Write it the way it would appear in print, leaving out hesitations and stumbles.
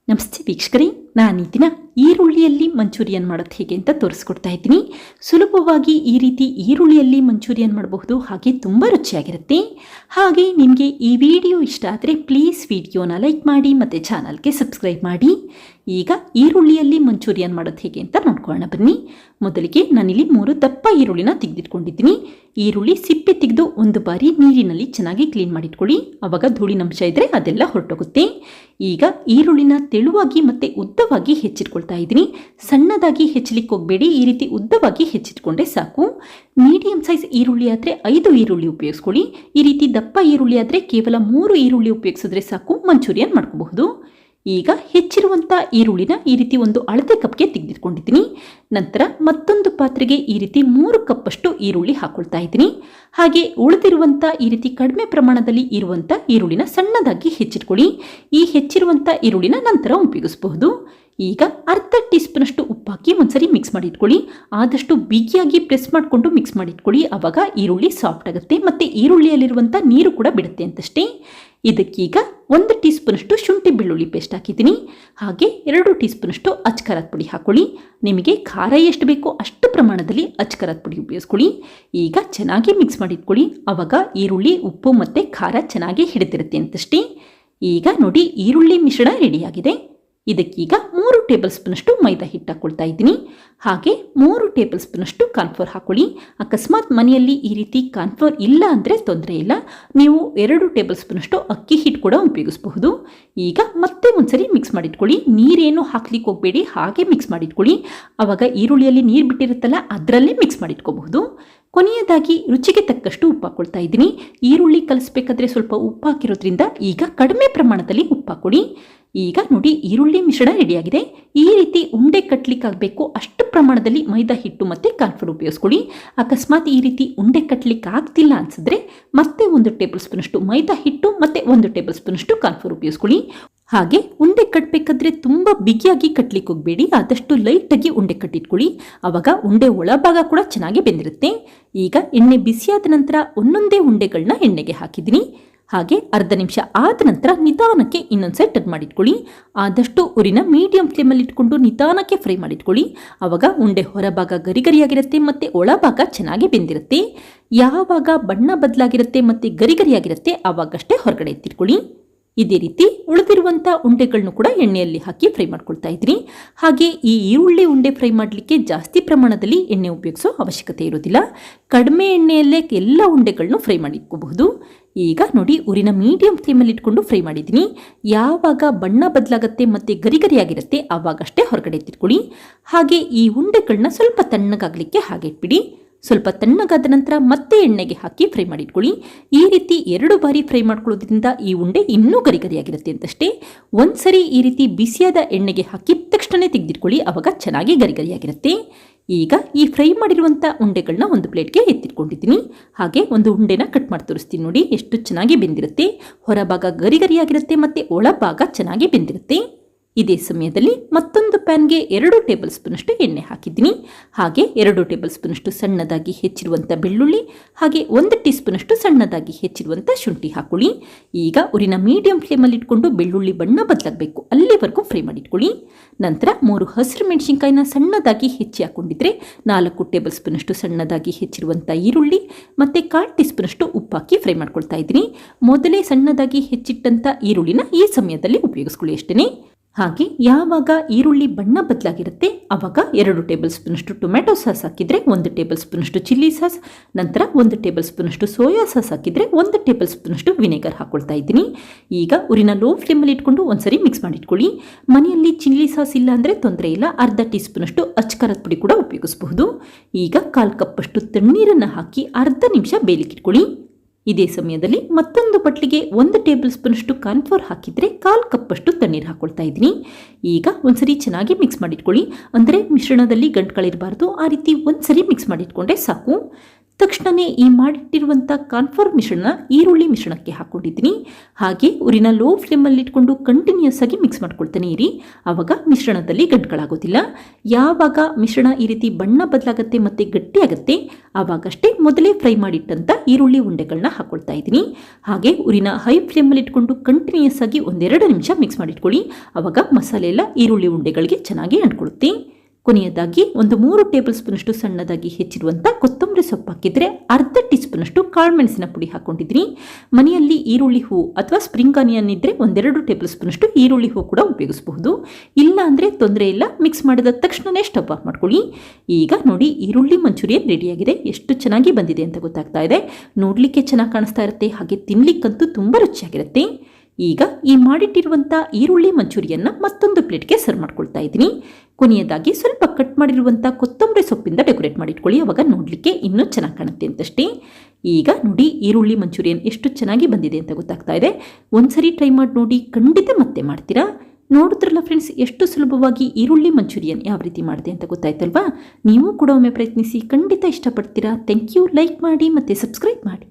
ನಮಸ್ತೆ ವೀಕ್ಷಕರೇ, ನಾನು ಈ ದಿನ ಈರುಳ್ಳಿಯಲ್ಲಿ ಮಂಚೂರಿಯನ್ ಮಾಡೋದು ಹೇಗೆ ಅಂತ ತೋರಿಸ್ಕೊಡ್ತಾ ಇದ್ದೀನಿ. ಸುಲಭವಾಗಿ ಈ ರೀತಿ ಈರುಳ್ಳಿಯಲ್ಲಿ ಮಂಚೂರಿಯನ್ ಮಾಡಬಹುದು, ಹಾಗೆ ತುಂಬ ರುಚಿಯಾಗಿರುತ್ತೆ. ಹಾಗೆ ನಿಮಗೆ ಈ ವಿಡಿಯೋ ಇಷ್ಟ ಆದರೆ ಪ್ಲೀಸ್ ವಿಡಿಯೋನ ಲೈಕ್ ಮಾಡಿ ಮತ್ತು ಚಾನಲ್ಗೆ ಸಬ್ಸ್ಕ್ರೈಬ್ ಮಾಡಿ. ಈಗ ಈರುಳ್ಳಿಯಲ್ಲಿ ಮಂಚೂರಿಯನ್ ಮಾಡೋದು ಹೇಗೆ ಅಂತ ನೋಡ್ಕೊಳ್ಳೋಣ ಬನ್ನಿ. ಮೊದಲಿಗೆ ನಾನಿಲ್ಲಿ 3 ದಪ್ಪ ಈರುಳ್ಳಿನ ತೆಗೆದಿಟ್ಕೊಂಡಿದ್ದೀನಿ. ಈರುಳ್ಳಿ ಸಿಪ್ಪೆ ತೆಗೆದು ಒಂದು ಬಾರಿ ನೀರಿನಲ್ಲಿ ಚೆನ್ನಾಗಿ ಕ್ಲೀನ್ ಮಾಡಿಟ್ಕೊಳ್ಳಿ, ಆವಾಗ ಧೂಳಿನಂಶ ಇದ್ದರೆ ಅದೆಲ್ಲ ಹೊರಟೋಗುತ್ತೆ. ಈಗ ಈರುಳ್ಳಿನ ತೆಳುವಾಗಿ ಮತ್ತು ಉದ್ದವಾಗಿ ಹೆಚ್ಚಿಟ್ಕೊಳ್ತಾ ಇದ್ದೀನಿ. ಸಣ್ಣದಾಗಿ ಹೆಚ್ಚಲಿಕ್ಕೆ ಹೋಗಬೇಡಿ, ಈ ರೀತಿ ಉದ್ದವಾಗಿ ಹೆಚ್ಚಿಟ್ಕೊಂಡ್ರೆ ಸಾಕು. ಮೀಡಿಯಂ ಸೈಜ್ ಈರುಳ್ಳಿ ಆದರೆ 5 ಈರುಳ್ಳಿ ಉಪಯೋಗಿಸ್ಕೊಳ್ಳಿ. ಈ ರೀತಿ ದಪ್ಪ ಈರುಳ್ಳಿ ಆದರೆ ಕೇವಲ 3 ಈರುಳ್ಳಿ ಉಪಯೋಗಿಸಿದ್ರೆ ಸಾಕು, ಮಂಚೂರಿಯನ್ ಮಾಡ್ಕೋಬಹುದು. ಈಗ ಹೆಚ್ಚಿರುವಂಥ ಈರುಳ್ಳಿನ ಈ ರೀತಿ ಒಂದು ಅಳತೆ ಕಪ್ಗೆ ತೆಗೆದಿಟ್ಕೊಂಡಿದ್ದೀನಿ. ನಂತರ ಮತ್ತೊಂದು ಪಾತ್ರೆಗೆ ಈ ರೀತಿ 3 ಕಪ್ಪಷ್ಟು ಈರುಳ್ಳಿ ಹಾಕೊಳ್ತಾ ಇದ್ದೀನಿ. ಹಾಗೆ ಉಳಿದಿರುವಂಥ ಈ ರೀತಿ ಕಡಿಮೆ ಪ್ರಮಾಣದಲ್ಲಿ ಇರುವಂಥ ಈರುಳ್ಳಿನ ಸಣ್ಣದಾಗಿ ಹೆಚ್ಚಿಟ್ಕೊಳ್ಳಿ. ಈ ಹೆಚ್ಚಿರುವಂಥ ಈರುಳ್ಳಿನ ನಂತರ ಉಪಯೋಗಿಸಬಹುದು. ಈಗ ಅರ್ಧ ಟೀ ಸ್ಪೂನಷ್ಟು ಉಪ್ಪು ಹಾಕಿ ಒಂದ್ಸರಿ ಮಿಕ್ಸ್ ಮಾಡಿ ಇಟ್ಕೊಳ್ಳಿ. ಆದಷ್ಟು ಬಿಗಿಯಾಗಿ ಪ್ರೆಸ್ ಮಾಡಿಕೊಂಡು ಮಿಕ್ಸ್ ಮಾಡಿ ಇಟ್ಕೊಳ್ಳಿ, ಆವಾಗ ಈರುಳ್ಳಿ ಸಾಫ್ಟ್ ಆಗುತ್ತೆ ಮತ್ತು ಈರುಳ್ಳಿಯಲ್ಲಿರುವಂಥ ನೀರು ಕೂಡ ಬಿಡುತ್ತೆ ಅಂತಷ್ಟೇ. ಇದಕ್ಕೀಗ 1 ಟೀ ಸ್ಪೂನಷ್ಟು ಶುಂಠಿ ಬೆಳ್ಳುಳ್ಳಿ ಪೇಸ್ಟ್ ಹಾಕಿದ್ದೀನಿ. ಹಾಗೆ 2 ಟೀ ಸ್ಪೂನಷ್ಟು ಅಚ್ಕಾರದ ಪುಡಿ ಹಾಕೊಳ್ಳಿ. ನಿಮಗೆ ಖಾರ ಎಷ್ಟು ಬೇಕೋ ಅಷ್ಟು ಪ್ರಮಾಣದಲ್ಲಿ ಅಚ್ಕಾರದ ಪುಡಿ ಉಪಯೋಗಿಸ್ಕೊಳ್ಳಿ. ಈಗ ಚೆನ್ನಾಗಿ ಮಿಕ್ಸ್ ಮಾಡಿ ಇಟ್ಕೊಳ್ಳಿ, ಆವಾಗ ಈರುಳ್ಳಿ ಉಪ್ಪು ಮತ್ತು ಖಾರ ಚೆನ್ನಾಗಿ ಹಿಡಿತಿರುತ್ತೆ ಅಂತಷ್ಟೇ. ಈಗ ನೋಡಿ, ಈರುಳ್ಳಿ ಮಿಶ್ರಣ ರೆಡಿಯಾಗಿದೆ. ಇದಕ್ಕೀಗ 3 ಟೇಬಲ್ ಸ್ಪೂನಷ್ಟು ಮೈದಾ ಹಿಟ್ಟು ಹಾಕ್ಕೊಳ್ತಾ ಇದ್ದೀನಿ. ಹಾಗೆ 3 ಟೇಬಲ್ ಸ್ಪೂನಷ್ಟು ಕಾರ್ನ್ಫ್ಲೋರ್ ಹಾಕೊಳ್ಳಿ. ಅಕಸ್ಮಾತ್ ಮನೆಯಲ್ಲಿ ಈ ರೀತಿ ಕಾರ್ನ್ಫ್ಲೋರ್ ಇಲ್ಲ ಅಂದರೆ ತೊಂದರೆ ಇಲ್ಲ, ನೀವು 2 ಟೇಬಲ್ ಸ್ಪೂನಷ್ಟು ಅಕ್ಕಿ ಹಿಟ್ಟು ಕೂಡ ಉಪಯೋಗಿಸಬಹುದು. ಈಗ ಮತ್ತೆ ಒಂದ್ಸರಿ ಮಿಕ್ಸ್ ಮಾಡಿಟ್ಕೊಳ್ಳಿ. ನೀರೇನು ಹಾಕ್ಲಿಕ್ಕೆ ಹೋಗಬೇಡಿ, ಹಾಗೆ ಮಿಕ್ಸ್ ಮಾಡಿಟ್ಕೊಳ್ಳಿ, ಆವಾಗ ಈರುಳ್ಳಿಯಲ್ಲಿ ನೀರು ಬಿಟ್ಟಿರುತ್ತಲ್ಲ ಅದರಲ್ಲೇ ಮಿಕ್ಸ್ ಮಾಡಿಟ್ಕೋಬಹುದು. ಕೊನೆಯದಾಗಿ ರುಚಿಗೆ ತಕ್ಕಷ್ಟು ಉಪ್ಪು ಹಾಕ್ಕೊಳ್ತಾ ಇದ್ದೀನಿ. ಈರುಳ್ಳಿ ಕಲಿಸ್ಬೇಕಾದ್ರೆ ಸ್ವಲ್ಪ ಉಪ್ಪು ಹಾಕಿರೋದ್ರಿಂದ ಈಗ ಕಡಿಮೆ ಪ್ರಮಾಣದಲ್ಲಿ ಉಪ್ಪು ಹಾಕ್ಕೊಳ್ಳಿ. ಈಗ ನೋಡಿ, ಈರುಳ್ಳಿ ಮಿಶ್ರಣ ರೆಡಿಯಾಗಿದೆ. ಈ ರೀತಿ ಉಂಡೆ ಕಟ್ಟಲಿಕ್ಕಾಗಬೇಕು ಅಷ್ಟು ಪ್ರಮಾಣದಲ್ಲಿ ಮೈದಾ ಹಿಟ್ಟು ಮತ್ತು ಕಾರ್ನ್ಫ್ಲೋರ್ ಉಪಯೋಗಿಸ್ಕೊಳ್ಳಿ. ಅಕಸ್ಮಾತ್ ಈ ರೀತಿ ಉಂಡೆ ಕಟ್ಟಲಿಕ್ಕೆ ಆಗ್ತಿಲ್ಲ ಅನಿಸಿದ್ರೆ ಮತ್ತೆ 1 ಟೇಬಲ್ ಸ್ಪೂನಷ್ಟು ಮೈದಾ ಹಿಟ್ಟು ಮತ್ತು 1 ಟೇಬಲ್ ಸ್ಪೂನಷ್ಟು ಕಾರ್ನ್ಫ್ಲೋರ್ ಉಪಯೋಗಿಸ್ಕೊಳ್ಳಿ. ಹಾಗೆ ಉಂಡೆ ಕಟ್ಟಬೇಕಾದ್ರೆ ತುಂಬ ಬಿಗಿಯಾಗಿ ಕಟ್ಟಲಿಕ್ಕೆ ಹೋಗಬೇಡಿ, ಆದಷ್ಟು ಲೈಟಾಗಿ ಉಂಡೆ ಕಟ್ಟಿಟ್ಕೊಳ್ಳಿ, ಆವಾಗ ಉಂಡೆ ಒಳಭಾಗ ಕೂಡ ಚೆನ್ನಾಗಿ ಬೆಂದಿರುತ್ತೆ. ಈಗ ಎಣ್ಣೆ ಬಿಸಿಯಾದ ನಂತರ ಒಂದೊಂದೇ ಉಂಡೆಗಳನ್ನ ಎಣ್ಣೆಗೆ ಹಾಕಿದ್ದೀನಿ. ಹಾಗೆ ಅರ್ಧ ನಿಮಿಷ ಆದ ನಂತರ ನಿಧಾನಕ್ಕೆ ಇನ್ನೊಂದು ಸೈಡ್ ಟರ್ನ್ ಮಾಡಿಟ್ಕೊಳ್ಳಿ. ಆದಷ್ಟು ಉರಿನ ಮೀಡಿಯಂ ಫ್ಲೇಮಲ್ಲಿ ಇಟ್ಕೊಂಡು ನಿಧಾನಕ್ಕೆ ಫ್ರೈ ಮಾಡಿಟ್ಕೊಳ್ಳಿ, ಆವಾಗ ಉಂಡೆ ಹೊರಭಾಗ ಗರಿಗರಿಯಾಗಿರುತ್ತೆ ಮತ್ತು ಒಳಭಾಗ ಚೆನ್ನಾಗಿ ಬೆಂದಿರುತ್ತೆ. ಯಾವಾಗ ಬಣ್ಣ ಬದಲಾಗಿರುತ್ತೆ ಮತ್ತು ಗರಿಗರಿಯಾಗಿರುತ್ತೆ ಆವಾಗಷ್ಟೇ ಹೊರಗಡೆ ಎತ್ತಿಟ್ಕೊಳ್ಳಿ. ಇದೇ ರೀತಿ ಉಳಿದಿರುವಂಥ ಉಂಡೆಗಳನ್ನು ಕೂಡ ಎಣ್ಣೆಯಲ್ಲಿ ಹಾಕಿ ಫ್ರೈ ಮಾಡ್ಕೊಳ್ತಾ ಇದ್ದೀನಿ. ಹಾಗೆ ಈ ಈರುಳ್ಳಿ ಉಂಡೆ ಫ್ರೈ ಮಾಡಲಿಕ್ಕೆ ಜಾಸ್ತಿ ಪ್ರಮಾಣದಲ್ಲಿ ಎಣ್ಣೆ ಉಪಯೋಗಿಸೋ ಅವಶ್ಯಕತೆ ಇರೋದಿಲ್ಲ, ಕಡಿಮೆ ಎಣ್ಣೆಯಲ್ಲೇ ಎಲ್ಲ ಉಂಡೆಗಳನ್ನು ಫ್ರೈ ಮಾಡಿಟ್ಕೋಬಹುದು. ಈಗ ನೋಡಿ, ಉರಿನ ಮೀಡಿಯಂ ಫ್ಲೇಮಲ್ಲಿ ಇಟ್ಕೊಂಡು ಫ್ರೈ ಮಾಡಿದ್ದೀನಿ. ಯಾವಾಗ ಬಣ್ಣ ಬದಲಾಗುತ್ತೆ ಮತ್ತು ಗರಿಗರಿಯಾಗಿರುತ್ತೆ ಆವಾಗಷ್ಟೇ ಹೊರಗಡೆ ಎತ್ತಿಟ್ಕೊಳ್ಳಿ. ಹಾಗೆ ಈ ಉಂಡೆಗಳನ್ನ ಸ್ವಲ್ಪ ತಣ್ಣಗಾಗಲಿಕ್ಕೆ ಹಾಗೆ ಇಟ್ಬಿಡಿ. ಸ್ವಲ್ಪ ತಣ್ಣಗಾದ ನಂತರ ಮತ್ತೆ ಎಣ್ಣೆಗೆ ಹಾಕಿ ಫ್ರೈ ಮಾಡಿಟ್ಕೊಳ್ಳಿ. ಈ ರೀತಿ 2 ಬಾರಿ ಫ್ರೈ ಮಾಡ್ಕೊಳ್ಳೋದ್ರಿಂದ ಈ ಉಂಡೆ ಇನ್ನೂ ಗರಿಗರಿಯಾಗಿರುತ್ತೆ ಅಂತಷ್ಟೇ. ಒಂದ್ಸರಿ ಈ ರೀತಿ ಬಿಸಿಯಾದ ಎಣ್ಣೆಗೆ ಹಾಕಿ ತಕ್ಷಣ ತೆಗೆದಿಟ್ಕೊಳ್ಳಿ, ಆವಾಗ ಚೆನ್ನಾಗಿ ಗರಿಗರಿಯಾಗಿರುತ್ತೆ. ಈಗ ಈ ಫ್ರೈ ಮಾಡಿರುವಂಥ ಉಂಡೆಗಳನ್ನ ಒಂದು ಪ್ಲೇಟ್ಗೆ ಎತ್ತಿಟ್ಕೊಂಡಿದ್ದೀನಿ. ಹಾಗೆ ಒಂದು ಉಂಡೆನ ಕಟ್ ಮಾಡಿ ತೋರಿಸ್ತೀನಿ ನೋಡಿ, ಎಷ್ಟು ಚೆನ್ನಾಗಿ ಬೆಂದಿರುತ್ತೆ. ಹೊರಭಾಗ ಗರಿಗರಿಯಾಗಿರುತ್ತೆ ಮತ್ತು ಒಳಭಾಗ ಚೆನ್ನಾಗಿ ಬೆಂದಿರುತ್ತೆ. ಇದೇ ಸಮಯದಲ್ಲಿ ಮತ್ತೊಂದು ಪ್ಯಾನ್ಗೆ 2 ಟೇಬಲ್ ಸ್ಪೂನಷ್ಟು ಎಣ್ಣೆ ಹಾಕಿದ್ದೀನಿ. ಹಾಗೆ 2 ಟೇಬಲ್ ಸ್ಪೂನಷ್ಟು ಸಣ್ಣದಾಗಿ ಹೆಚ್ಚಿರುವಂಥ ಬೆಳ್ಳುಳ್ಳಿ, ಹಾಗೆ 1 ಟೀ ಸ್ಪೂನಷ್ಟು ಸಣ್ಣದಾಗಿ ಹೆಚ್ಚಿರುವಂಥ ಶುಂಠಿ ಹಾಕೊಳ್ಳಿ. ಈಗ ಉರಿನ ಮೀಡಿಯಂ ಫ್ಲೇಮಲ್ಲಿ ಇಟ್ಕೊಂಡು ಬೆಳ್ಳುಳ್ಳಿ ಬಣ್ಣ ಬದಲಾಗಬೇಕು ಅಲ್ಲಿವರೆಗೂ ಫ್ರೈ ಮಾಡಿಟ್ಕೊಳ್ಳಿ. ನಂತರ 3 ಹಸಿರು ಮೆಣಸಿನ್ಕಾಯಿನ ಸಣ್ಣದಾಗಿ ಹೆಚ್ಚಿ ಹಾಕೊಂಡಿದ್ರೆ 4 ಟೇಬಲ್ ಸ್ಪೂನಷ್ಟು ಸಣ್ಣದಾಗಿ ಹೆಚ್ಚಿರುವಂಥ ಈರುಳ್ಳಿ ಮತ್ತು 1/4 ಟೀ ಸ್ಪೂನಷ್ಟು ಉಪ್ಪು ಹಾಕಿ ಫ್ರೈ ಮಾಡ್ಕೊಳ್ತಾ ಇದ್ದೀನಿ. ಮೊದಲೇ ಸಣ್ಣದಾಗಿ ಹೆಚ್ಚಿಟ್ಟಂಥ ಈರುಳ್ಳಿನ ಈ ಸಮಯದಲ್ಲಿ ಉಪಯೋಗಿಸ್ಕೊಳ್ಳಿ ಅಷ್ಟೇ. ಹಾಗೆ ಯಾವಾಗ ಈರುಳ್ಳಿ ಬಣ್ಣ ಬದಲಾಗಿರುತ್ತೆ ಆವಾಗ 2 ಟೇಬಲ್ ಸ್ಪೂನಷ್ಟು ಟೊಮೆಟೊ ಸಾಸ್ ಹಾಕಿದರೆ 1 ಟೇಬಲ್ ಸ್ಪೂನಷ್ಟು ಚಿಲ್ಲಿ ಸಾಸ್, ನಂತರ 1 ಟೇಬಲ್ ಸ್ಪೂನಷ್ಟು ಸೋಯಾ ಸಾಸ್ ಹಾಕಿದರೆ 1 ಟೇಬಲ್ ಸ್ಪೂನಷ್ಟು ವಿನೆಗರ್ ಹಾಕ್ಕೊಳ್ತಾ ಇದ್ದೀನಿ. ಈಗ ಉರಿನ ಲೋ ಫ್ಲೇಮಲ್ಲಿ ಇಟ್ಕೊಂಡು ಒಂದ್ಸರಿ ಮಿಕ್ಸ್ ಮಾಡಿಟ್ಕೊಳ್ಳಿ. ಮನೆಯಲ್ಲಿ ಚಿಲ್ಲಿ ಸಾಸ್ ಇಲ್ಲ ಅಂದರೆ ತೊಂದರೆ ಇಲ್ಲ, ಅರ್ಧ ಟೀ ಸ್ಪೂನಷ್ಟು ಅಚ್ಕಾರದ ಪುಡಿ ಕೂಡ ಉಪಯೋಗಿಸಬಹುದು. ಈಗ 1/4 ಕಪ್ಪಷ್ಟು ತಣ್ಣೀರನ್ನು ಹಾಕಿ ಅರ್ಧ ನಿಮಿಷ ಬೇಯಲಿಕ್ಕಿಟ್ಕೊಳ್ಳಿ. ಇದೇ ಸಮಯದಲ್ಲಿ ಮತ್ತೊಂದು ಬಟ್ಲಿಗೆ 1 ಟೇಬಲ್ ಸ್ಪೂನಷ್ಟು ಕಾರ್ನ್ಫ್ಲೋರ್ ಹಾಕಿದರೆ 1/4 ಕಪ್ಪಷ್ಟು ತಣ್ಣೀರು ಹಾಕ್ಕೊಳ್ತಾ ಇದ್ದೀನಿ. ಈಗ ಒಂದ್ಸರಿ ಚೆನ್ನಾಗಿ ಮಿಕ್ಸ್ ಮಾಡಿಟ್ಕೊಳ್ಳಿ, ಅಂದರೆ ಮಿಶ್ರಣದಲ್ಲಿ ಗಂಟುಗಳಿರಬಾರ್ದು, ಆ ರೀತಿ ಒಂದ್ಸರಿ ಮಿಕ್ಸ್ ಮಾಡಿಟ್ಕೊಂಡ್ರೆ ಸಾಕು. ತಕ್ಷಣವೇ ಈ ಮಾಡಿಟ್ಟಿರುವಂಥ ಕಾನ್ಫ್ಲವರ್ ಮಿಶ್ರಣ ಈರುಳ್ಳಿ ಮಿಶ್ರಣಕ್ಕೆ ಹಾಕ್ಕೊಂಡಿದ್ದೀನಿ. ಹಾಗೆ ಉರಿನ ಲೋ ಫ್ಲೇಮಲ್ಲಿ ಇಟ್ಕೊಂಡು ಕಂಟಿನ್ಯೂಸ್ ಆಗಿ ಮಿಕ್ಸ್ ಮಾಡ್ಕೊಳ್ತಾನೆ ಇರಿ. ಆವಾಗ ಮಿಶ್ರಣದಲ್ಲಿ ಗಂಟುಗಳಾಗೋದಿಲ್ಲ. ಯಾವಾಗ ಮಿಶ್ರಣ ಈ ರೀತಿ ಬಣ್ಣ ಬದಲಾಗುತ್ತೆ ಮತ್ತು ಗಟ್ಟಿಯಾಗುತ್ತೆ ಆವಾಗಷ್ಟೇ ಮೊದಲೇ ಫ್ರೈ ಮಾಡಿಟ್ಟಂಥ ಈರುಳ್ಳಿ ಉಂಡೆಗಳನ್ನ ಹಾಕ್ಕೊಳ್ತಾ ಇದ್ದೀನಿ. ಹಾಗೆ ಉರಿನ ಹೈ ಫ್ಲೇಮಲ್ಲಿ ಇಟ್ಕೊಂಡು ಕಂಟಿನ್ಯೂಸ್ ಆಗಿ 1-2 ನಿಮಿಷ ಮಿಕ್ಸ್ ಮಾಡಿಟ್ಕೊಳ್ಳಿ. ಆವಾಗ ಮಸಾಲೆ ಎಲ್ಲ ಈರುಳ್ಳಿ ಉಂಡೆಗಳಿಗೆ ಚೆನ್ನಾಗಿ ಅಂಟ್ಕೊಳ್ಳುತ್ತೆ. ಕೊನೆಯದಾಗಿ 3 ಟೇಬಲ್ ಸ್ಪೂನಷ್ಟು ಸಣ್ಣದಾಗಿ ಹೆಚ್ಚಿರುವಂಥ ಕೊತ್ತಂಬರಿ ಸೊಪ್ಪು ಹಾಕಿದರೆ ಅರ್ಧ ಟೀ ಸ್ಪೂನಷ್ಟು ಕಾಳುಮೆಣಸಿನ ಪುಡಿ ಹಾಕ್ಕೊಂಡಿದ್ದೀನಿ. ಮನೆಯಲ್ಲಿ ಈರುಳ್ಳಿ ಹೂವು ಅಥವಾ ಸ್ಪ್ರಿಂಗ್ ಆನಿಯನ್ ಇದ್ದರೆ 1-2 ಟೇಬಲ್ ಸ್ಪೂನಷ್ಟು ಈರುಳ್ಳಿ ಹೂವು ಕೂಡ ಉಪಯೋಗಿಸಬಹುದು. ಇಲ್ಲ ಅಂದರೆ ತೊಂದರೆ ಇಲ್ಲ, ಮಿಕ್ಸ್ ಮಾಡಿದ ತಕ್ಷಣವೇ ಸ್ಟವ್ ಆಫ್ ಮಾಡ್ಕೊಳ್ಳಿ. ಈಗ ನೋಡಿ ಈರುಳ್ಳಿ ಮಂಚೂರಿಯನ್ ರೆಡಿಯಾಗಿದೆ. ಎಷ್ಟು ಚೆನ್ನಾಗಿ ಬಂದಿದೆ ಅಂತ ಗೊತ್ತಾಗ್ತಾ ಇದೆ. ನೋಡಲಿಕ್ಕೆ ಚೆನ್ನಾಗಿ ಕಾಣಿಸ್ತಾ ಇರುತ್ತೆ, ಹಾಗೆ ತಿನ್ನಲಿಕ್ಕಂತೂ ತುಂಬ ರುಚಿಯಾಗಿರುತ್ತೆ. ಈಗ ಈ ಮಾಡಿಟ್ಟಿರುವಂಥ ಈರುಳ್ಳಿ ಮಂಚೂರಿಯನ್ನ ಮತ್ತೊಂದು ಪ್ಲೇಟ್ಗೆ ಸರ್ವ್ ಮಾಡ್ಕೊಳ್ತಾ ಇದ್ದೀನಿ. ಕೊನೆಯದಾಗಿ ಸ್ವಲ್ಪ ಕಟ್ ಮಾಡಿರುವಂಥ ಕೊತ್ತಂಬರಿ ಸೊಪ್ಪಿಂದ ಡೆಕೋರೇಟ್ ಮಾಡಿಟ್ಕೊಳ್ಳಿ. ಅವಾಗ ನೋಡಲಿಕ್ಕೆ ಇನ್ನೂ ಚೆನ್ನಾಗಿ ಕಾಣುತ್ತೆ ಅಂತಷ್ಟೇ. ಈಗ ನೋಡಿ ಈರುಳ್ಳಿ ಮಂಚೂರಿಯನ್ ಎಷ್ಟು ಚೆನ್ನಾಗಿ ಬಂದಿದೆ ಅಂತ ಗೊತ್ತಾಗ್ತಾ ಇದೆ. ಒಂದ್ಸರಿ ಟ್ರೈ ಮಾಡಿ ನೋಡಿ, ಖಂಡಿತ ಮತ್ತೆ ಮಾಡ್ತೀರಾ. ನೋಡಿದ್ರಲ್ಲ ಫ್ರೆಂಡ್ಸ್, ಎಷ್ಟು ಸುಲಭವಾಗಿ ಈರುಳ್ಳಿ ಮಂಚೂರಿಯನ್ ಯಾವ ರೀತಿ ಮಾಡಿದೆ ಅಂತ ಗೊತ್ತಾಯ್ತಲ್ವಾ. ನೀವು ಕೂಡ ಒಮ್ಮೆ ಪ್ರಯತ್ನಿಸಿ, ಖಂಡಿತ ಇಷ್ಟಪಡ್ತೀರಾ. Thank you. ಲೈಕ್ ಮಾಡಿ ಮತ್ತು ಸಬ್ಸ್ಕ್ರೈಬ್ ಮಾಡಿ.